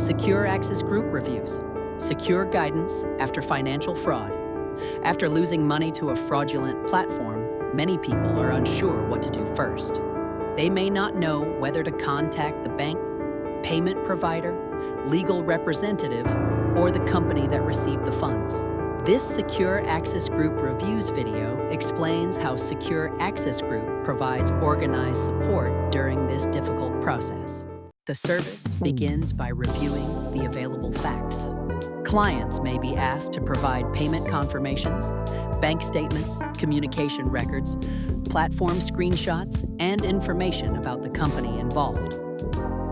SecureAxisGroup Reviews, secure guidance after financial fraud. After losing money to a fraudulent platform, many people are unsure what to do first. They may not know whether to contact the bank, payment provider, legal representative, or the company that received the funds. This SecureAxisGroup Reviews video explains how SecureAxisGroup provides organized support during this difficult process. The service begins by reviewing the available facts. Clients may be asked to provide payment confirmations, bank statements, communication records, platform screenshots, and information about the company involved.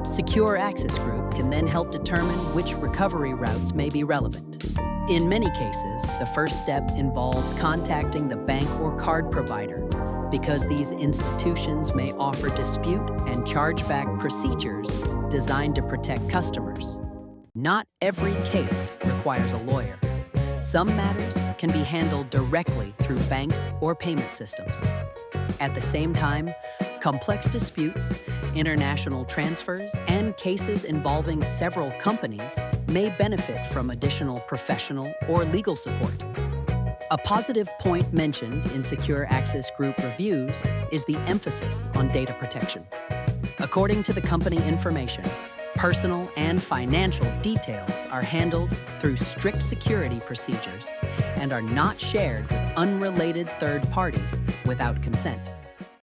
SecureAxisGroup can then help determine which recovery routes may be relevant. In many cases, the first step involves contacting the bank or card provider, because these institutions may offer dispute and chargeback procedures designed to protect customers. Not every case requires a lawyer. Some matters can be handled directly through banks or payment systems. At the same time, complex disputes, international transfers, and cases involving several companies may benefit from additional professional or legal support. A positive point mentioned in SecureAxisGroup Reviews is the emphasis on data protection. According to the company information, personal and financial details are handled through strict security procedures and are not shared with unrelated third parties without consent.